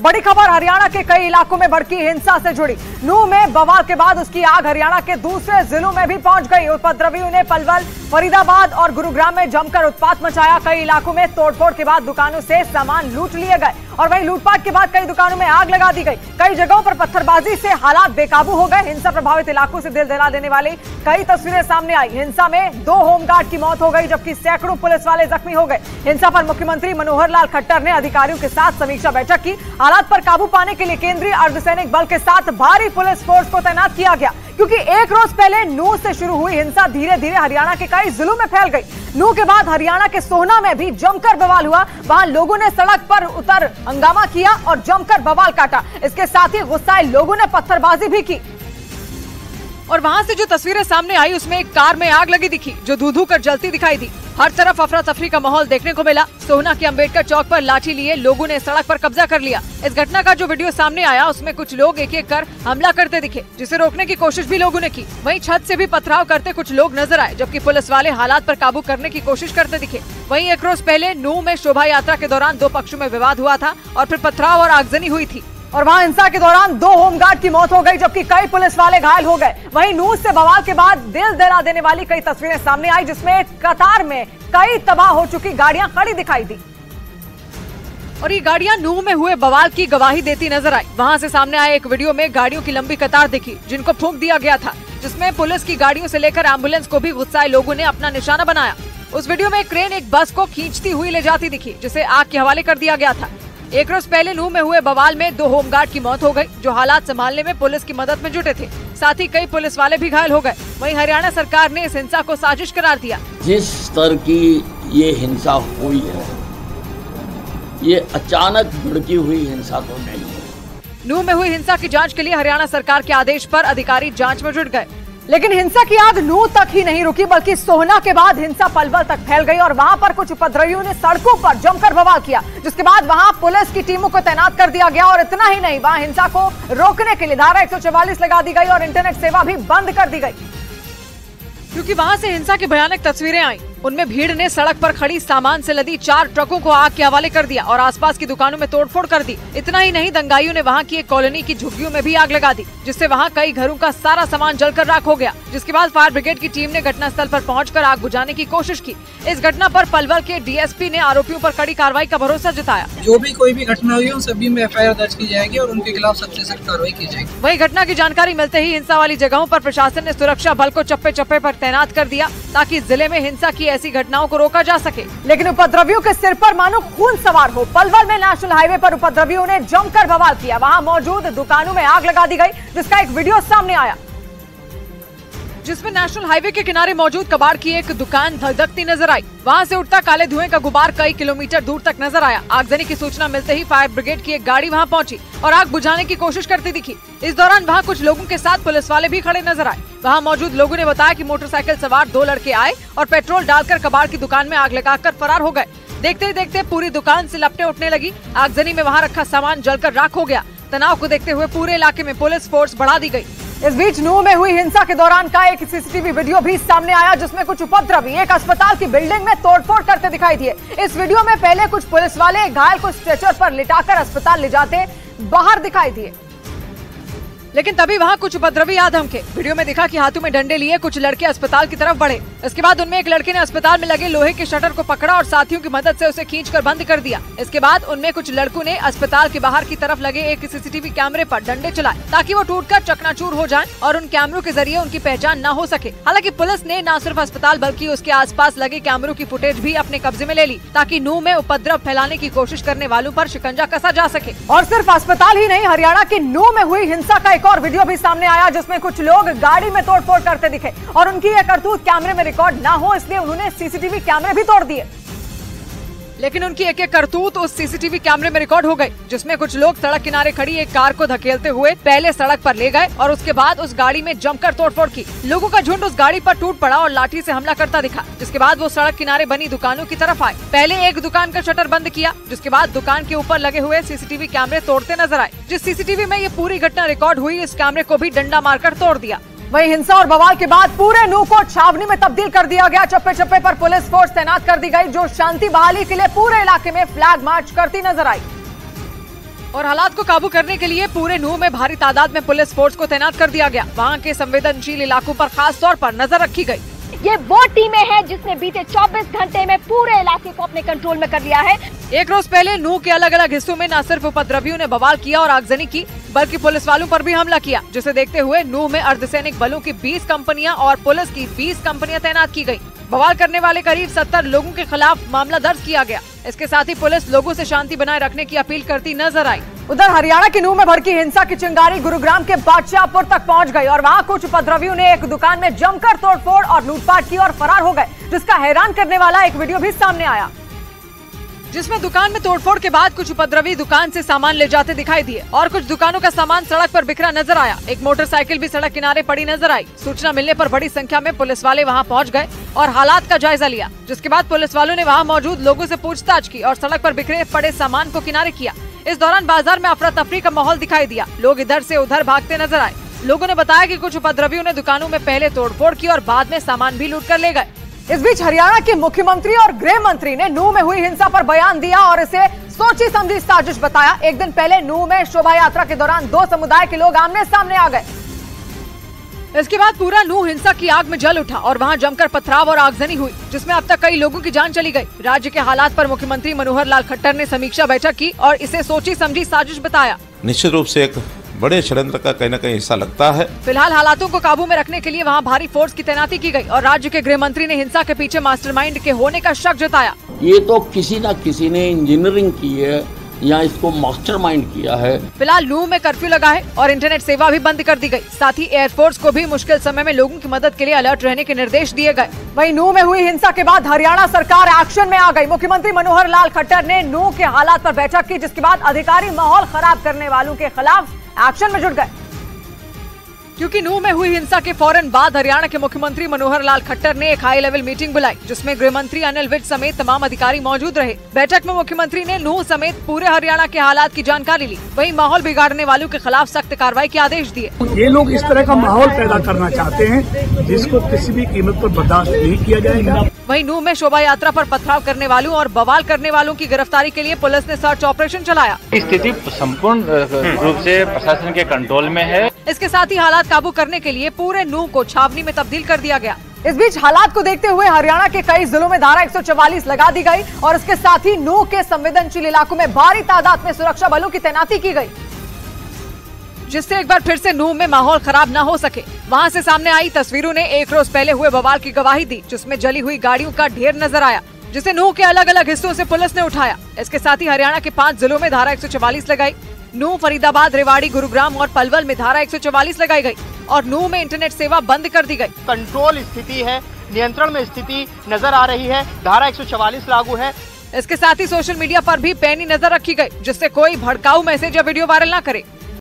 बड़ी खबर हरियाणा के कई इलाकों में भड़की हिंसा से जुड़ी। नूंह में बवाल के बाद उसकी आग हरियाणा के दूसरे जिलों में भी पहुंच गई। उपद्रवियों ने पलवल, फरीदाबाद और गुरुग्राम में जमकर उत्पात मचाया। कई इलाकों में तोड़फोड़ के बाद दुकानों से सामान लूट लिए गए और वहीं लूटपाट के बाद कई दुकानों में आग लगा दी गई। कई जगहों पर पत्थरबाजी से हालात बेकाबू हो गए। हिंसा प्रभावित इलाकों से दिल दहला देने वाली कई तस्वीरें सामने आई। हिंसा में 2 होमगार्ड की मौत हो गई जबकि सैकड़ों पुलिस वाले जख्मी हो गए। हिंसा पर मुख्यमंत्री मनोहर लाल खट्टर ने अधिकारियों के साथ समीक्षा बैठक की। हालात पर काबू पाने के लिए केंद्रीय अर्धसैनिक बल के साथ भारी पुलिस फोर्स को तैनात किया गया, क्योंकि एक रोज पहले नूंह से शुरू हुई हिंसा धीरे धीरे हरियाणा के कई जिलों में फैल गई। नूंह के बाद हरियाणा के सोहना में भी जमकर बवाल हुआ। वहां लोगों ने सड़क पर उतर हंगामा किया और जमकर बवाल काटा। इसके साथ ही गुस्साए लोगों ने पत्थरबाजी भी की और वहां से जो तस्वीरें सामने आई उसमें एक कार में आग लगी दिखी जो धू-धू कर जलती दिखाई दी। हर तरफ अफरा तफरी का माहौल देखने को मिला। सोहना के अंबेडकर चौक पर लाठी लिए लोगों ने सड़क पर कब्जा कर लिया। इस घटना का जो वीडियो सामने आया उसमें कुछ लोग एक एक कर हमला करते दिखे, जिसे रोकने की कोशिश भी लोगों ने की। वहीं छत से भी पथराव करते कुछ लोग नजर आए, जबकि पुलिस वाले हालात पर काबू करने की कोशिश करते दिखे। वहीं एक रोज पहले नूंह में शोभा यात्रा के दौरान 2 पक्षों में विवाद हुआ था और फिर पथराव और आगजनी हुई थी और वहां हिंसा के दौरान 2 होमगार्ड की मौत हो गई जबकि कई पुलिस वाले घायल हो गए। वहीं नूंह से बवाल के बाद दिल दहला देने वाली कई तस्वीरें सामने आई, जिसमें कतार में कई तबाह हो चुकी गाड़ियां खड़ी दिखाई दी और ये गाड़ियां नूंह में हुए बवाल की गवाही देती नजर आई। वहां से सामने आए एक वीडियो में गाड़ियों की लंबी कतार दिखी जिनको फूंक दिया गया था, जिसमें पुलिस की गाड़ियों से लेकर एम्बुलेंस को भी गुस्साए लोगों ने अपना निशाना बनाया। उस वीडियो में क्रेन एक बस को खींचती हुई ले जाती दिखी, जिसे आग के हवाले कर दिया गया था। एक रोज पहले नूंह में हुए बवाल में 2 होमगार्ड की मौत हो गई, जो हालात संभालने में पुलिस की मदद में जुटे थे। साथ ही कई पुलिस वाले भी घायल हो गए। वहीं हरियाणा सरकार ने इस हिंसा को साजिश करार दिया। जिस स्तर की ये हिंसा हुई है, ये अचानक भड़की हुई हिंसा तो नहीं है। नूंह में हुई हिंसा की जांच के लिए हरियाणा सरकार के आदेश पर अधिकारी जांच में जुट गए, लेकिन हिंसा की आग नूंह तक ही नहीं रुकी, बल्कि सोहना के बाद हिंसा पलवल तक फैल गई और वहां पर कुछ उपद्रवियों ने सड़कों पर जमकर बवाल किया, जिसके बाद वहां पुलिस की टीमों को तैनात कर दिया गया। और इतना ही नहीं, वहां हिंसा को रोकने के लिए धारा 144 लगा दी गई और इंटरनेट सेवा भी बंद कर दी गई, क्योंकि वहां से हिंसा की भयानक तस्वीरें आई। उनमें भीड़ ने सड़क पर खड़ी सामान से लदी 4 ट्रकों को आग के हवाले कर दिया और आसपास की दुकानों में तोड़फोड़ कर दी। इतना ही नहीं, दंगाइयों ने वहां की एक कॉलोनी की झुग्गियों में भी आग लगा दी, जिससे वहां कई घरों का सारा सामान जलकर राख हो गया। जिसके बाद फायर ब्रिगेड की टीम ने घटनास्थल पर पहुंचकर आग बुझाने की कोशिश की। इस घटना पर पलवल के डीएसपी ने आरोपियों पर कड़ी कार्रवाई का भरोसा जताया। जो भी कोई भी घटना हुई उन सभी में एफआईआर दर्ज की जाएगी और उनके खिलाफ सख्त से सख्त कार्रवाई की जाएगी। वहीं घटना की जानकारी मिलते ही हिंसा वाली जगहों पर प्रशासन ने सुरक्षा बल को चप्पे चप्पे पर तैनात कर दिया, ताकि जिले में हिंसा की ऐसी घटनाओं को रोका जा सके। लेकिन उपद्रवियों के सिर पर मानो खून सवार हो। पलवल में नेशनल हाईवे पर उपद्रवियों ने जमकर बवाल किया। वहां मौजूद दुकानों में आग लगा दी गई, जिसका एक वीडियो सामने आया, जिसमें नेशनल हाईवे के किनारे मौजूद कबाड़ की एक दुकान धधकती नजर आई। वहां से उठता काले धुएं का गुबार कई किलोमीटर दूर तक नजर आया। आगजनी की सूचना मिलते ही फायर ब्रिगेड की एक गाड़ी वहां पहुंची और आग बुझाने की कोशिश करती दिखी। इस दौरान वहां कुछ लोगों के साथ पुलिस वाले भी खड़े नजर आए। वहां मौजूद लोगों ने बताया कि मोटरसाइकिल सवार 2 लड़के आए और पेट्रोल डालकर कबाड़ की दुकान में आग लगाकर फरार हो गए। देखते ही देखते पूरी दुकान से लपटें उठने लगी। आगजनी में वहां रखा सामान जलकर राख हो गया। तनाव को देखते हुए पूरे इलाके में पुलिस फोर्स बढ़ा दी गई। इस बीच नूंह में हुई हिंसा के दौरान का एक सीसीटीवी वीडियो भी सामने आया, जिसमें कुछ उपद्रवी एक अस्पताल की बिल्डिंग में तोड़फोड़ करते दिखाई दिए। इस वीडियो में पहले कुछ पुलिस वाले घायल को स्ट्रेचर पर लिटाकर अस्पताल ले जाते बाहर दिखाई दिए, लेकिन तभी वहां कुछ उपद्रवी आ धमके। वीडियो में दिखा कि हाथों में डंडे लिए कुछ लड़के अस्पताल की तरफ बढ़े। इसके बाद उनमें एक लड़के ने अस्पताल में लगे लोहे के शटर को पकड़ा और साथियों की मदद से उसे खींचकर बंद कर दिया। इसके बाद उनमें कुछ लड़कों ने अस्पताल के बाहर की तरफ लगे एक सीसीटीवी कैमरे पर डंडे चलाए, ताकि वो टूटकर चकनाचूर हो जाएं और उन कैमरों के जरिए उनकी पहचान न हो सके। हालांकि पुलिस ने न सिर्फ अस्पताल बल्कि उसके आसपास लगे कैमरों की फुटेज भी अपने कब्जे में ले ली, ताकि नूंह में उपद्रव फैलाने की कोशिश करने वालों पर शिकंजा कसा जा सके। और सिर्फ अस्पताल ही नहीं, हरियाणा के नूंह में हुई हिंसा का एक और वीडियो भी सामने आया, जिसमें कुछ लोग गाड़ी में तोड़फोड़ करते दिखे और उनकी यह करतूत कैमरे में रिकॉर्ड ना हो, इसलिए उन्होंने सीसीटीवी कैमरे भी तोड़ दिए। लेकिन उनकी एक एक करतूत उस सीसीटीवी कैमरे में रिकॉर्ड हो गई, जिसमें कुछ लोग सड़क किनारे खड़ी एक कार को धकेलते हुए पहले सड़क पर ले गए और उसके बाद उस गाड़ी में जमकर तोड़फोड़ की। लोगों का झुंड उस गाड़ी पर टूट पड़ा और लाठी से हमला करता दिखा, जिसके बाद वो सड़क किनारे बनी दुकानों की तरफ आए। पहले एक दुकान का शटर बंद किया, जिसके बाद दुकान के ऊपर लगे हुए सीसीटीवी कैमरे तोड़ते नजर आए। जिस सीसीटीवी में ये पूरी घटना रिकॉर्ड हुई, इस कैमरे को भी डंडा मारकर तोड़ दिया। वहीं हिंसा और बवाल के बाद पूरे नूंह को छावनी में तब्दील कर दिया गया। चप्पे चप्पे पर पुलिस फोर्स तैनात कर दी गई, जो शांति बहाली के लिए पूरे इलाके में फ्लैग मार्च करती नजर आई। और हालात को काबू करने के लिए पूरे नूह में भारी तादाद में पुलिस फोर्स को तैनात कर दिया गया। वहाँ के संवेदनशील इलाकों पर खास तौर पर नजर रखी गई। ये वो टीमें हैं जिसने बीते 24 घंटे में पूरे इलाके को अपने कंट्रोल में कर लिया है। एक रोज पहले नूह के अलग अलग हिस्सों में न सिर्फ उपद्रवियों ने बवाल किया और आगजनी की, बल्कि पुलिस वालों पर भी हमला किया, जिसे देखते हुए नूह में अर्धसैनिक बलों की 20 कंपनियां और पुलिस की 20 कंपनियां तैनात की गयी। बवाल करने वाले करीब 70 लोगों के खिलाफ मामला दर्ज किया गया। इसके साथ ही पुलिस लोगों से शांति बनाए रखने की अपील करती नजर आई। उधर हरियाणा के नूह में भड़की हिंसा की चिंगारी गुरुग्राम के बादशाहपुर तक पहुंच गई और वहां कुछ उपद्रवियों ने एक दुकान में जमकर तोड़फोड़ और लूटपाट की और फरार हो गए, जिसका हैरान करने वाला एक वीडियो भी सामने आया, जिसमें दुकान में तोड़फोड़ के बाद कुछ उपद्रवी दुकान से सामान ले जाते दिखाई दिए और कुछ दुकानों का सामान सड़क पर बिखरा नजर आया। एक मोटरसाइकिल भी सड़क किनारे पड़ी नजर आई। सूचना मिलने पर बड़ी संख्या में पुलिस वाले वहां पहुंच गए और हालात का जायजा लिया, जिसके बाद पुलिस वालों ने वहां मौजूद लोगों से पूछताछ की और सड़क पर बिखरे पड़े सामान को किनारे किया। इस दौरान बाजार में अफरा तफरी का माहौल दिखाई दिया। लोग इधर से उधर भागते नजर आए। लोगों ने बताया कि कुछ उपद्रवियों ने दुकानों में पहले तोड़फोड़ की और बाद में सामान भी लूट कर ले गए। इस बीच हरियाणा के मुख्यमंत्री और गृह मंत्री ने नूह में हुई हिंसा पर बयान दिया और इसे सोची समझी साजिश बताया। एक दिन पहले नूह में शोभा यात्रा के दौरान 2 समुदाय के लोग आमने सामने आ गए। इसके बाद पूरा नूह हिंसा की आग में जल उठा और वहां जमकर पथराव और आगजनी हुई, जिसमें अब तक कई लोगों की जान चली गई। राज्य के हालात पर मुख्यमंत्री मनोहर लाल खट्टर ने समीक्षा बैठक की और इसे सोची समझी साजिश बताया। निश्चित रूप से एक बड़े षड्यंत्र का कहीं न कहीं हिस्सा लगता है। फिलहाल हालातों को काबू में रखने के लिए वहां भारी फोर्स की तैनाती की गई और राज्य के गृह मंत्री ने हिंसा के पीछे मास्टरमाइंड के होने का शक जताया। ये तो किसी न किसी ने इंजीनियरिंग की है या इसको मास्टरमाइंड किया है। फिलहाल नूह में कर्फ्यू लगा है और इंटरनेट सेवा भी बंद कर दी गई। साथ ही एयरफोर्स को भी मुश्किल समय में लोगों की मदद के लिए अलर्ट रहने के निर्देश दिए गए। वहीं नूह में हुई हिंसा के बाद हरियाणा सरकार एक्शन में आ गई। मुख्यमंत्री मनोहर लाल खट्टर ने नूह के हालात पर बैठक की, जिसके बाद अधिकारी माहौल खराब करने वालों के खिलाफ एक्शन में जुट गए। क्योंकि नूह में हुई हिंसा के फौरन बाद हरियाणा के मुख्यमंत्री मनोहर लाल खट्टर ने एक हाई लेवल मीटिंग बुलाई, जिसमें गृह मंत्री अनिल विज समेत तमाम अधिकारी मौजूद रहे। बैठक में मुख्यमंत्री ने नूह समेत पूरे हरियाणा के हालात की जानकारी ली। वहीं माहौल बिगाड़ने वालों के खिलाफ सख्त कार्रवाई के आदेश दिए। ये लोग इस तरह का माहौल पैदा करना चाहते हैं जिसको किसी भी कीमत पर बर्दाश्त नहीं किया जाएगा। वहीं नूह में शोभा यात्रा पर पथराव करने वालों और बवाल करने वालों की गिरफ्तारी के लिए पुलिस ने सर्च ऑपरेशन चलाया। स्थिति संपूर्ण रूप से प्रशासन के कंट्रोल में है। इसके साथ ही हालात काबू करने के लिए पूरे नूह को छावनी में तब्दील कर दिया गया। इस बीच हालात को देखते हुए हरियाणा के कई जिलों में धारा 144 लगा दी गई और इसके साथ ही नूह के संवेदनशील इलाकों में भारी तादाद में सुरक्षा बलों की तैनाती की गई, जिससे एक बार फिर से नूह में माहौल खराब न हो सके। वहां से सामने आई तस्वीरों ने एक रोज पहले हुए बवाल की गवाही दी, जिसमें जली हुई गाड़ियों का ढेर नजर आया, जिसे नूह के अलग अलग हिस्सों से पुलिस ने उठाया। इसके साथ ही हरियाणा के 5 जिलों में धारा 144 लगाई। नूह, फरीदाबाद, रेवाड़ी, गुरुग्राम और पलवल में धारा 144 लगाई गई और नूह में इंटरनेट सेवा बंद कर दी गई। कंट्रोल स्थिति है, नियंत्रण में स्थिति नजर आ रही है। धारा 144 लागू है। इसके साथ ही सोशल मीडिया पर भी पैनी नजर रखी गई, जिससे कोई भड़काऊ मैसेज या वीडियो वायरल न करे।